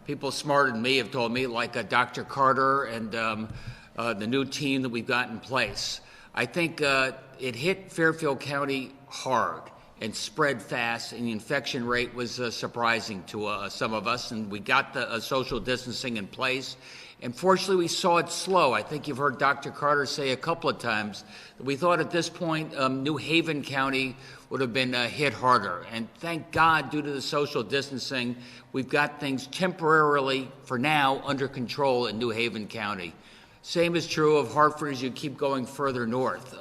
people smarter than me have told me, like Dr. Carter and the new team that we've got in place. I think it hit Fairfield County hard and spread fast, and the infection rate was surprising to some of us, and we got the social distancing in place. And fortunately, we saw it slow. I think you've heard Dr. Carter say a couple of times that we thought at this point New Haven County would have been hit harder. And thank God, due to the social distancing, we've got things temporarily, for now, under control in New Haven County. Same is true of Hartford as you keep going further north.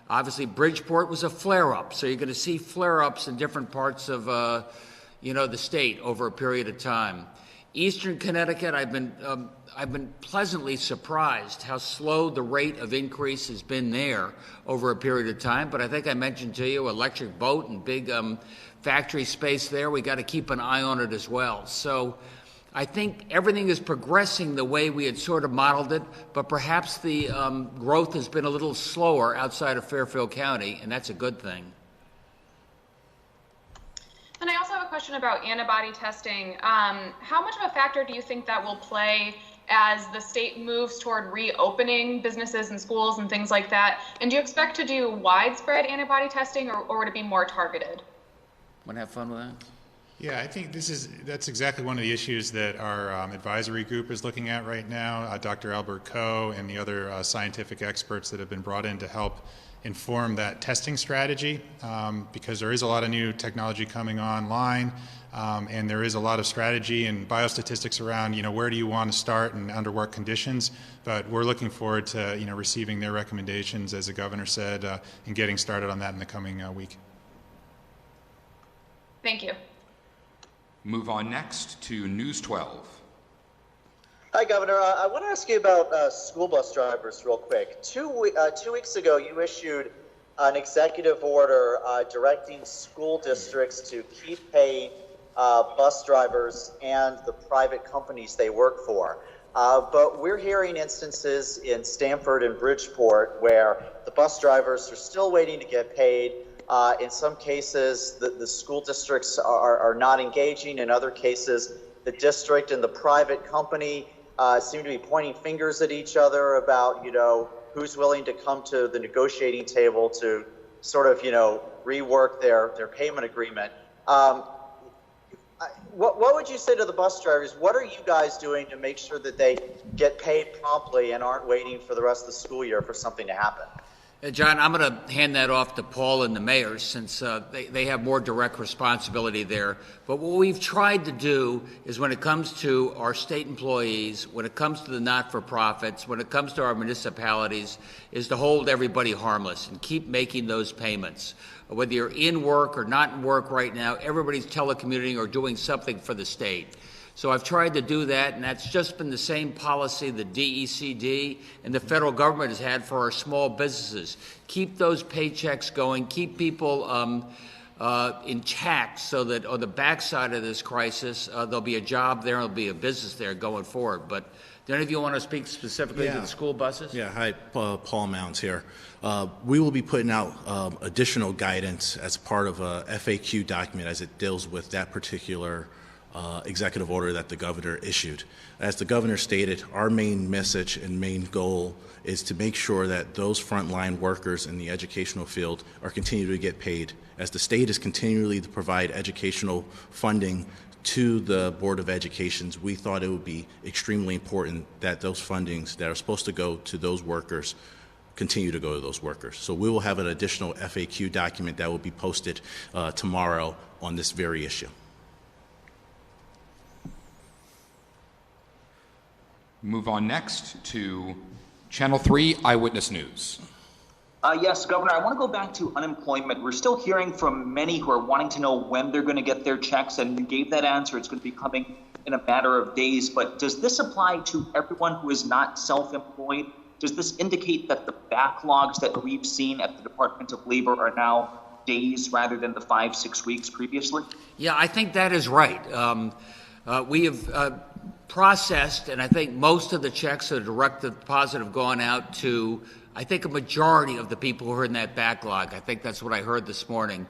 Obviously, Bridgeport was a flare-up, so you're going to see flare-ups in different parts of, the state over a period of time. Eastern Connecticut, I've been pleasantly surprised how slow the rate of increase has been there over a period of time. But I think I mentioned to you Electric Boat and big factory space there. We got to keep an eye on it as well. So I think everything is progressing the way we had sort of modeled it, but perhaps the growth has been a little slower outside of Fairfield County, and that's a good thing.
And I also have a question about antibody testing. How much of a factor do you think that will play as the state moves toward reopening businesses and schools and things like that? And do you expect to do widespread antibody testing, or would it be more targeted?
Want to have fun with that?
Yeah, I think that's exactly one of the issues that our advisory group is looking at right now. Dr. Albert Coe and the other scientific experts that have been brought in to help inform that testing strategy, because there is a lot of new technology coming online, and there is a lot of strategy and biostatistics around, where do you want to start and under what conditions. But we're looking forward to, receiving their recommendations, as the governor said, and getting started on that in the coming week.
Thank you.
Move on next to News 12.
Hi, Governor. I want to ask you about school bus drivers real quick. 2 weeks ago, you issued an executive order directing school districts to keep paying bus drivers and the private companies they work for. But we're hearing instances in Stamford and Bridgeport where the bus drivers are still waiting to get paid. In some cases, the school districts are not engaging. In other cases, the district and the private company seem to be pointing fingers at each other about, who's willing to come to the negotiating table to sort of, rework their payment agreement. What would you say to the bus drivers? What are you guys doing to make sure that they get paid promptly and aren't waiting for the rest of the school year for something to happen?
John, I'm going to hand that off to Paul and the mayors, since they have more direct responsibility there. But what we've tried to do is, when it comes to our state employees, when it comes to the not-for-profits, when it comes to our municipalities, is to hold everybody harmless and keep making those payments. Whether you're in work or not in work right now, everybody's telecommuting or doing something for the state. So I've tried to do that, and that's just been the same policy the DECD and the federal government has had for our small businesses. Keep those paychecks going, keep people intact, so that on the backside of this crisis, there'll be a job there, there'll be a business there going forward. But do any of you want to speak specifically to the school buses?
Yeah, hi, Paul Mounds here. We will be putting out additional guidance as part of a FAQ document as it deals with that particular executive order that the governor issued. As the governor stated, our main message and main goal is to make sure that those frontline workers in the educational field are continuing to get paid. As the state is continually to provide educational funding to the Board of Education, we thought it would be extremely important that those fundings that are supposed to go to those workers continue to go to those workers. So we will have an additional FAQ document that will be posted tomorrow on this very issue.
Move on next to Channel 3 Eyewitness News.
Yes, Governor, I want to go back to unemployment. We're still hearing from many who are wanting to know when they're going to get their checks, and you gave that answer. It's going to be coming in a matter of days. But does this apply to everyone who is not self-employed? Does this indicate that the backlogs that we've seen at the Department of Labor are now days rather than the 5-6 weeks previously?
Yeah, I think that is right. We have processed, and I think most of the checks that are direct deposit have gone out to, I think, a majority of the people who are in that backlog. I think that's what I heard this morning.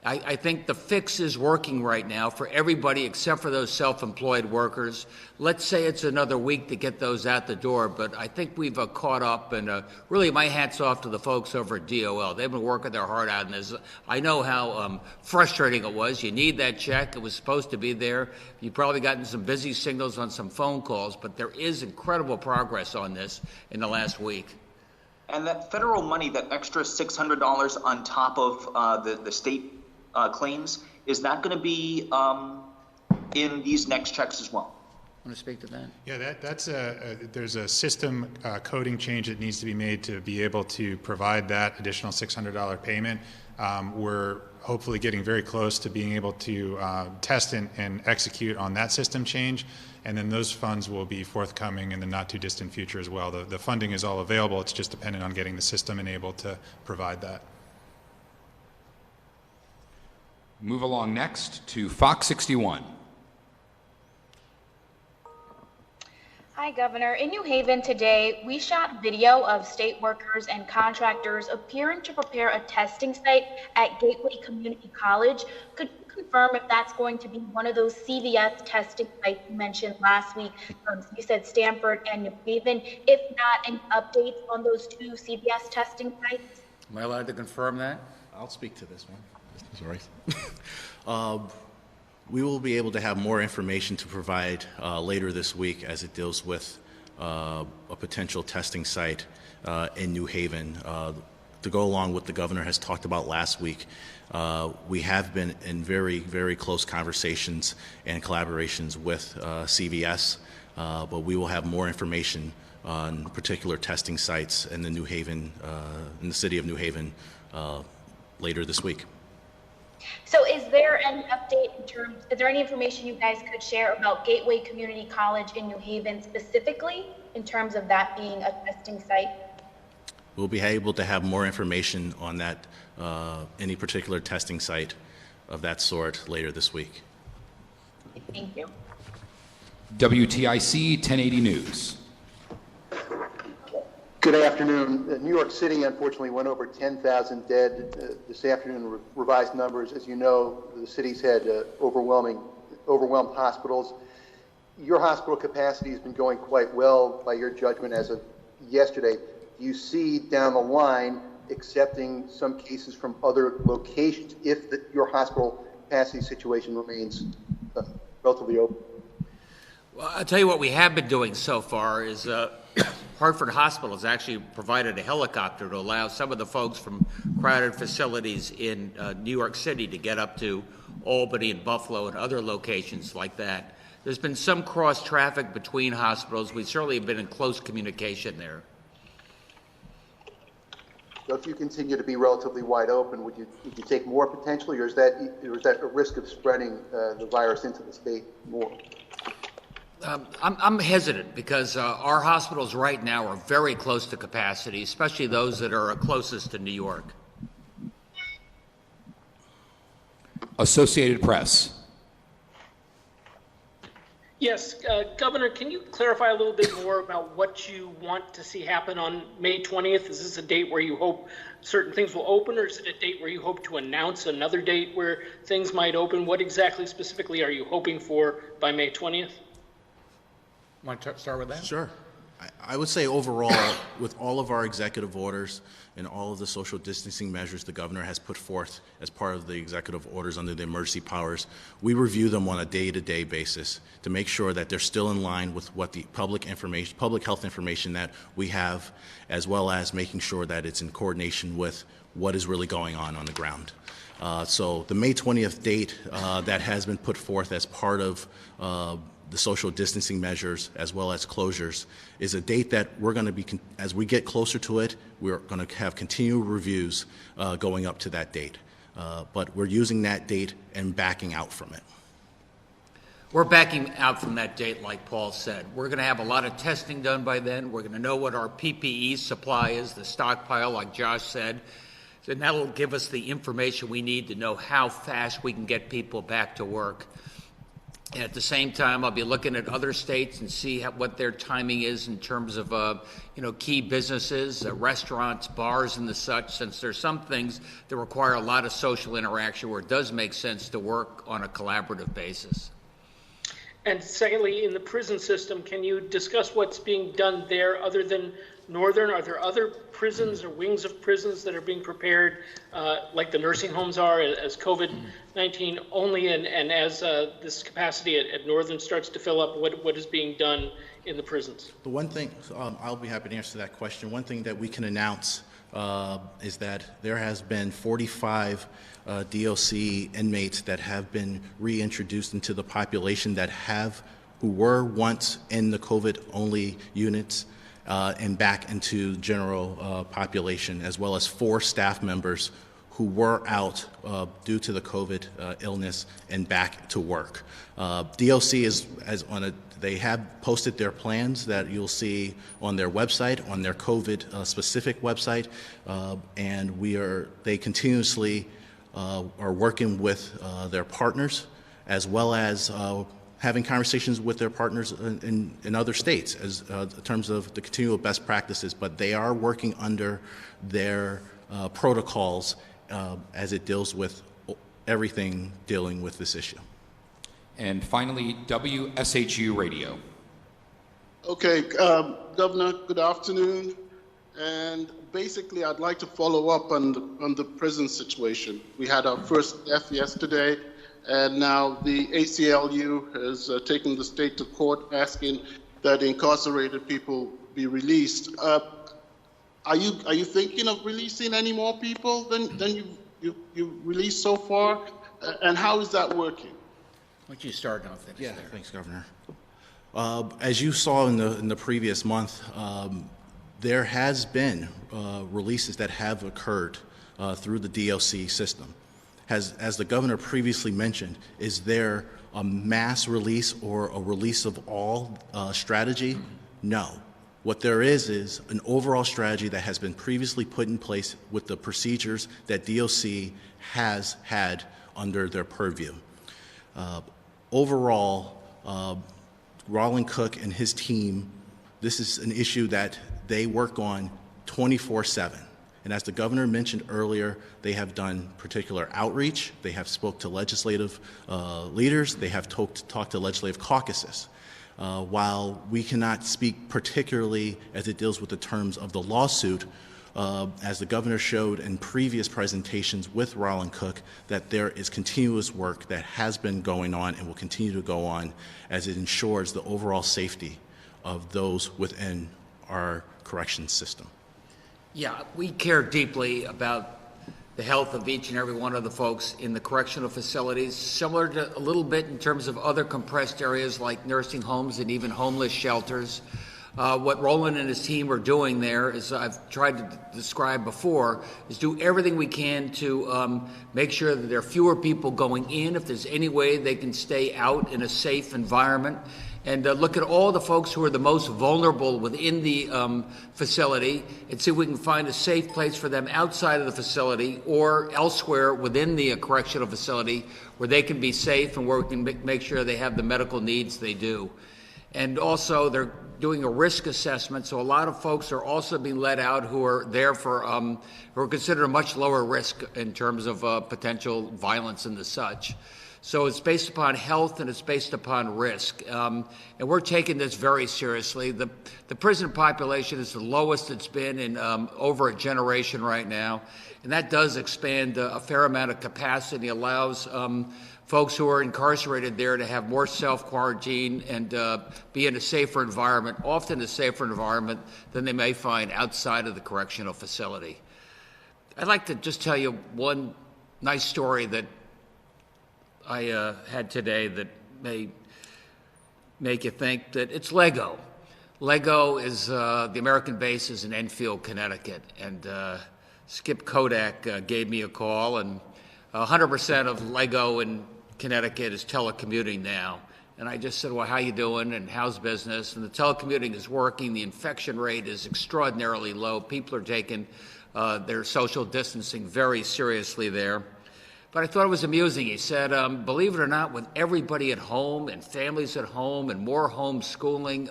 I think the fix is working right now for everybody except for those self-employed workers. Let's say it's another week to get those out the door, but I think we've caught up, and really my hat's off to the folks over at DOL. They've been working their heart out in this. I know how frustrating it was. You need that check. It was supposed to be there. You've probably gotten some busy signals on some phone calls, but there is incredible progress on this in the last week.
And that federal money, that extra $600 on top of the state claims, is that going to be in these next checks as well?
Want to speak to that?
Yeah, there's a system coding change that needs to be made to be able to provide that additional $600 payment. We're hopefully getting very close to being able to test and execute on that system change, and then those funds will be forthcoming in the not too distant future as well. The funding is all available. It's just dependent on getting the system enabled to provide that.
Move along next to Fox 61.
Hi, Governor. In New Haven today, we shot video of state workers and contractors appearing to prepare a testing site at Gateway Community College. Could you confirm if that's going to be one of those CVS testing sites you mentioned last week? You said Stanford and New Haven. If not, any updates on those two CVS testing sites?
Am I allowed to confirm that?
I'll speak to this one. Sorry. We will be able to have more information to provide later this week as it deals with a potential testing site in New Haven. To go along with the governor has talked about last week, we have been in very, very close conversations and collaborations with CVS, but we will have more information on particular testing sites in the New Haven, in the city of New Haven, later this week.
So is there any update is there any information you guys could share about Gateway Community College in New Haven specifically in terms of that being a testing site?
We'll be able to have more information on that, any particular testing site of that sort later this week.
Thank you.
WTIC 1080 News.
Good afternoon. New York City, unfortunately, went over 10,000 dead this afternoon. Revised numbers, as you know, the city's had overwhelmed hospitals. Your hospital capacity has been going quite well by your judgment as of yesterday. Do you see down the line accepting some cases from other locations if your hospital capacity situation remains relatively open?
Well, I'll tell you what we have been doing so far is Hartford Hospital has actually provided a helicopter to allow some of the folks from crowded facilities in New York City to get up to Albany and Buffalo and other locations like that. There's been some cross traffic between hospitals. We certainly have been in close communication there.
So if you continue to be relatively wide open, would you take more potentially, or is that a risk of spreading the virus into the state more?
I'm hesitant because our hospitals right now are very close to capacity, especially those that are closest to New York.
Associated Press.
Yes, Governor, can you clarify a little bit more about what you want to see happen on May 20th? Is this a date where you hope certain things will open, or is it a date where you hope to announce another date where things might open? What exactly specifically are you hoping for by May 20th?
Want to start with that?
Sure. I would say overall, with all of our executive orders and all of the social distancing measures the governor has put forth as part of the executive orders under the emergency powers, we review them on a day-to-day basis to make sure that they're still in line with what the public health information that we have, as well as making sure that it's in coordination with what is really going on the ground. So the May 20th date that has been put forth as part of the social distancing measures as well as closures is a date that we're going to be, as we get closer to it, we're going to have continual reviews going up to that date. But we're using that date and backing out from it.
We're backing out from that date, like Paul said. We're going to have a lot of testing done by then. We're going to know what our PPE supply is, the stockpile, like Josh said. And that will give us the information we need to know how fast we can get people back to work. And at the same time, I'll be looking at other states and see what their timing is in terms of, key businesses, restaurants, bars, and the such, since there's some things that require a lot of social interaction where it does make sense to work on a collaborative basis.
And secondly, in the prison system, can you discuss what's being done there other than Northern? Are there other prisons or wings of prisons that are being prepared, like the nursing homes are, as COVID-19 only, and as this capacity at Northern starts to fill up, what is being done in the prisons?
The one thing, I'll be happy to answer that question. One thing that we can announce is that there has been 45 DOC inmates that have been reintroduced into the population who were once in the COVID-only units and back into general population, as well as 4 staff members who were out due to the COVID illness and back to work. DOC they have posted their plans that you'll see on their website, on their COVID specific website, and they continuously are working with their partners, as well as having conversations with their partners in other states as in terms of the continual best practices, but they are working under their protocols as it deals with everything dealing with this issue.
And finally, WSHU Radio.
Okay, Governor, good afternoon. And basically, I'd like to follow up on the prison situation. We had our first death yesterday, and now the ACLU has taken the state to court asking that incarcerated people be released. Are you thinking of releasing any more people than you've released so far? And how is that working?
Why don't you start and I'll finish there.
Thanks, Governor. As you saw in the previous month, there has been releases that have occurred through the DOC system. As the governor previously mentioned, is there a mass release or a release of all strategy? No. What there is an overall strategy that has been previously put in place with the procedures that DOC has had under their purview. Overall, Roland Cook and his team, this is an issue that they work on 24/7. And as the governor mentioned earlier, they have done particular outreach. They have spoke to legislative leaders. They have talked to legislative caucuses. While we cannot speak particularly as it deals with the terms of the lawsuit, as the governor showed in previous presentations with Roland Cook, that there is continuous work that has been going on and will continue to go on as it ensures the overall safety of those within our corrections system.
Yeah, we care deeply about the health of each and every one of the folks in the correctional facilities, similar to a little bit in terms of other compressed areas like nursing homes and even homeless shelters. What Roland and his team are doing there, as I've tried to describe before, is do everything we can to make sure that there are fewer people going in. If there's any way they can stay out in a safe environment, and look at all the folks who are the most vulnerable within the facility and see if we can find a safe place for them outside of the facility or elsewhere within the correctional facility where they can be safe and where we can make sure they have the medical needs they do. And also, they're doing a risk assessment, so a lot of folks are also being let out who are there for, who are considered a much lower risk in terms of potential violence and the such. So it's based upon health and it's based upon risk. And we're taking this very seriously. The prison population is the lowest it's been in over a generation right now. And that does expand a fair amount of capacity, allows folks who are incarcerated there to have more self-quarantine and be in a safer environment, often a safer environment than they may find outside of the correctional facility. I'd like to just tell you one nice story that I had today that may make you think that it's Lego. Lego is, the American base is in Enfield, Connecticut, and Skip Kodak gave me a call, and 100% of Lego in Connecticut is telecommuting now. And I just said, well, how you doing and how's business? And the telecommuting is working. The infection rate is extraordinarily low. People are taking their social distancing very seriously there. But I thought it was amusing. He said, believe it or not, with everybody at home and families at home and more homeschooling,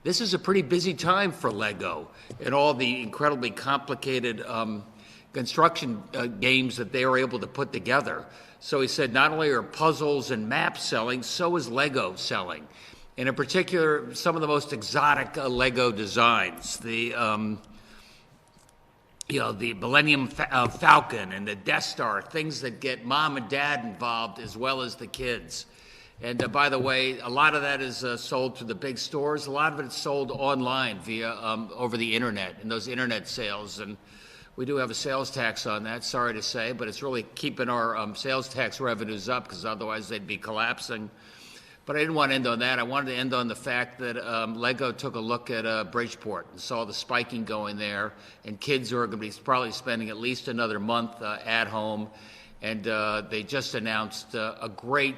this is a pretty busy time for Lego and all the incredibly complicated construction games that they are able to put together. So he said not only are puzzles and maps selling, so is Lego selling. And in particular, some of the most exotic Lego designs, the Millennium Falcon and the Death Star, things that get mom and dad involved as well as the kids. And by the way, a lot of that is sold to the big stores. A lot of it is sold online via over the internet and those internet sales. And we do have a sales tax on that, sorry to say, but it's really keeping our sales tax revenues up because otherwise they'd be collapsing. But I didn't want to end on that. I wanted to end on the fact that Lego took a look at Bridgeport and saw the spiking going there, and kids are going to be probably spending at least another month at home. And they just announced a great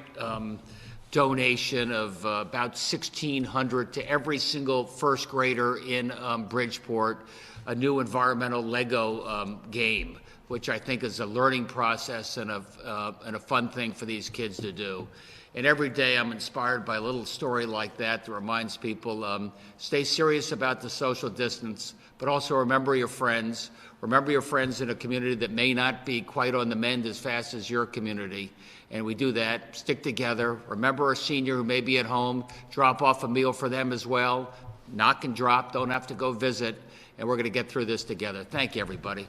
donation of about $1,600 to every single first grader in Bridgeport, a new environmental Lego game, which I think is a learning process and a fun thing for these kids to do. And every day I'm inspired by a little story like that reminds people, stay serious about the social distance, but also remember your friends. Remember your friends in a community that may not be quite on the mend as fast as your community. And we do that, stick together. Remember a senior who may be at home, drop off a meal for them as well. Knock and drop, don't have to go visit. And we're going to get through this together. Thank you, everybody.